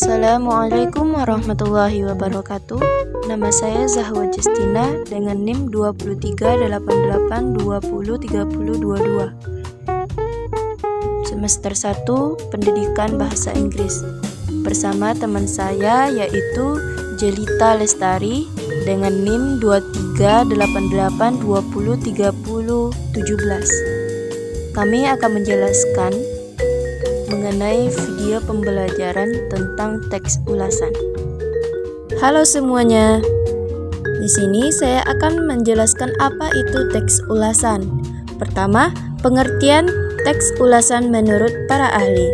Assalamualaikum warahmatullahi wabarakatuh. Nama saya Zahwa Justina dengan NIM 2388203022. Semester 1 Pendidikan Bahasa Inggris. Bersama teman saya yaitu Jelita Lestari dengan NIM 2388203017. Kami akan menjelaskan mengenai video pembelajaran tentang teks ulasan. Halo semuanya. Di sini saya akan menjelaskan apa itu teks ulasan. Pertama, pengertian teks ulasan menurut para ahli.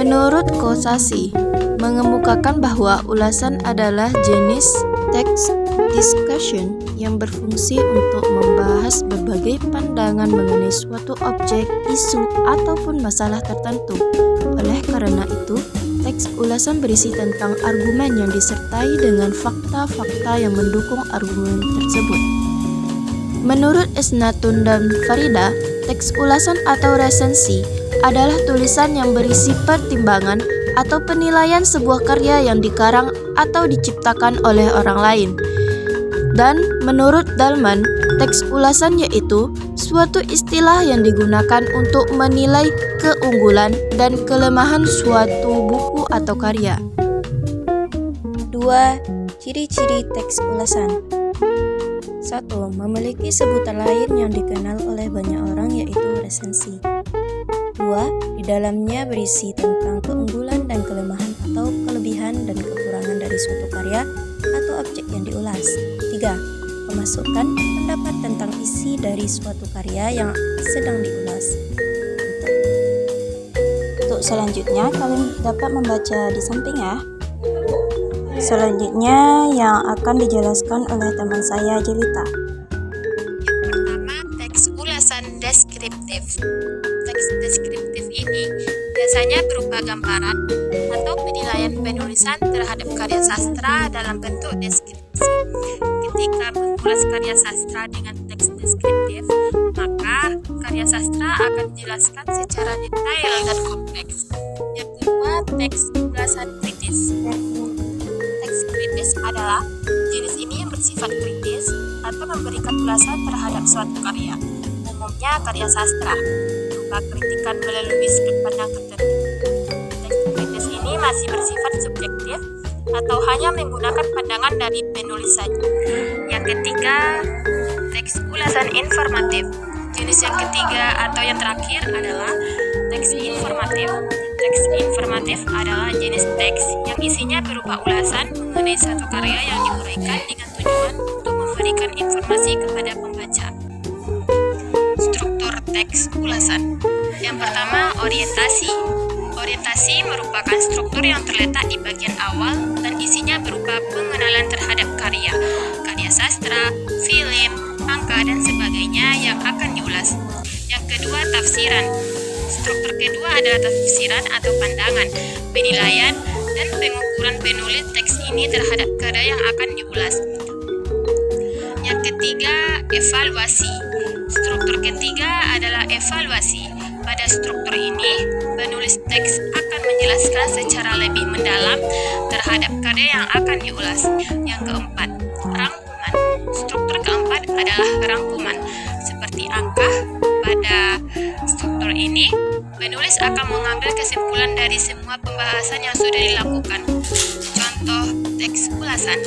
Menurut Kosasi, mengemukakan bahwa ulasan adalah jenis teks discussion yang berfungsi untuk membahas berbagai pandangan mengenai suatu objek, isu, ataupun masalah tertentu. Oleh karena itu, teks ulasan berisi tentang argumen yang disertai dengan fakta-fakta yang mendukung argumen tersebut. Menurut Isnatun dan Farida, teks ulasan atau resensi adalah tulisan yang berisi pertimbangan atau penilaian sebuah karya yang dikarang atau diciptakan oleh orang lain. Dan menurut Dalman, teks ulasan yaitu suatu istilah yang digunakan untuk menilai keunggulan dan kelemahan suatu buku atau karya. 2. Ciri-ciri teks ulasan. 1. Memiliki sebutan lain yang dikenal oleh banyak orang yaitu resensi. 2. Di dalamnya berisi tentang keunggulan dan kelemahan atau kelebihan dan kekurangan dari suatu karya atau objek yang diulas. 3. Memasukkan pendapat tentang isi dari suatu karya yang sedang diulas. Untuk selanjutnya, kalian dapat membaca di samping ya. Selanjutnya yang akan dijelaskan oleh teman saya Jelita. Yang pertama, teks ulasan deskriptif. Teks deskriptif ini biasanya berupa gambaran atau penilaian penulisan terhadap karya sastra dalam bentuk deskripsi. Ketika mengulas karya sastra dengan teks deskriptif, maka karya sastra akan dijelaskan secara detail dan kompleks. Yang kedua, teks ulasan kritis. Teks kritis adalah jenis ini yang bersifat kritis atau memberikan ulasan terhadap suatu karya, umumnya karya sastra, berupa kritikan melalui sudut pandang tertentu. Teks kritis ini masih bersifat subjektif atau hanya menggunakan pandangan dari penulis saja. Yang ketiga, teks ulasan informatif. Jenis yang ketiga atau yang terakhir adalah teks informatif. Teks informatif adalah jenis teks yang isinya berupa ulasan mengenai satu karya yang diuraikan dengan tujuan untuk memberikan informasi kepada pembaca. Struktur teks ulasan. Yang pertama, orientasi. Orientasi merupakan struktur yang terletak di bagian awal dan isinya berupa pengenalan terhadap karya sastra, film, angka, dan sebagainya yang akan diulas. Yang kedua, tafsiran. Struktur kedua adalah tafsiran atau pandangan, penilaian, dan pengukuran penulis teks ini terhadap karya yang akan diulas. Yang ketiga, evaluasi. Struktur ketiga adalah evaluasi. Pada struktur ini, penulis teks akan menjelaskan secara lebih mendalam terhadap karya yang akan diulas. Yang keempat, rangkuman. Struktur keempat adalah rangkuman. Seperti angka, pada struktur ini, penulis akan mengambil kesimpulan dari semua pembahasan yang sudah dilakukan. Contoh teks ulasan.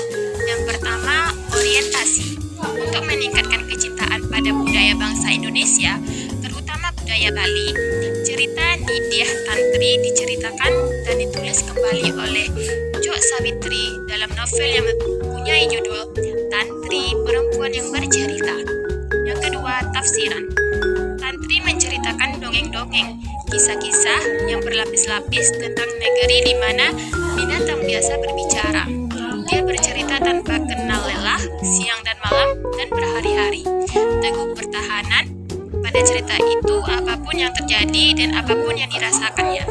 Yang pertama, orientasi. Untuk meningkatkan kecintaan pada budaya bangsa Indonesia, terutama budaya Bali, cerita Nidyah Tantri diceritakan dan ditulis kembali oleh Jok Sawitri dalam novel yang mempunyai judul Tantri, Perempuan yang Bercerita. Yang kedua, tafsiran. Tantri menceritakan dongeng-dongeng, kisah-kisah yang berlapis-lapis tentang negeri di mana binatang biasa berbicara. Dia bercerita tanpa kenal lelah, siang dan malam, dan berhari-hari. Teguh pertahanan pada cerita itu apapun yang terjadi dan apapun yang dirasakannya.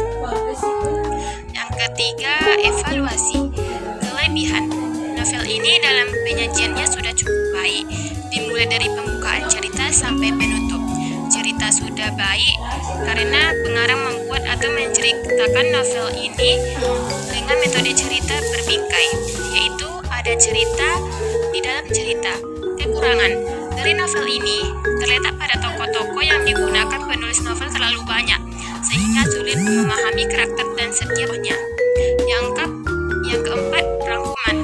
Yang ketiga, evaluasi. Kelebihan. Novel ini dalam penyajiannya sudah cukup baik, dimulai dari pembukaan cerita sampai penutup. Cerita cerita sudah baik karena pengarang membuat atau menceritakan novel ini dengan metode cerita berbingkai, yaitu ada cerita di dalam cerita. Kekurangan dari novel ini terletak pada tokoh-tokoh yang digunakan penulis novel terlalu banyak, sehingga sulit memahami karakter dan setiapnya. Yang keempat, rangkuman.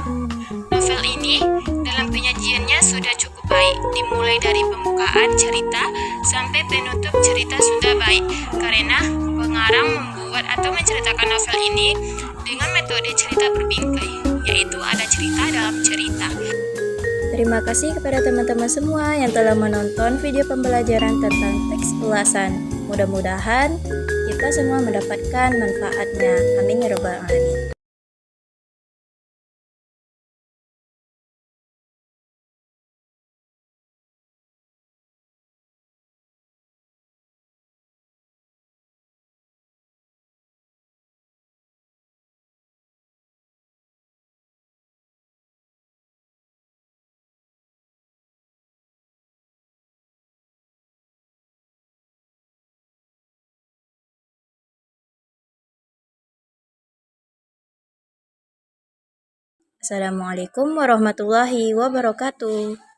Novel ini dalam penyajiannya sudah cukup baik, dimulai dari pembukaan cerita sampai penutup cerita sudah baik, karena pengarang membuat atau menceritakan novel ini dengan metode cerita berbingkai, yaitu ada cerita dalam cerita. Terima kasih kepada teman-teman semua yang telah menonton video pembelajaran tentang teks ulasan. Mudah-mudahan kita semua mendapatkan manfaatnya. Amin ya rabbal alamin. Assalamualaikum warahmatullahi wabarakatuh.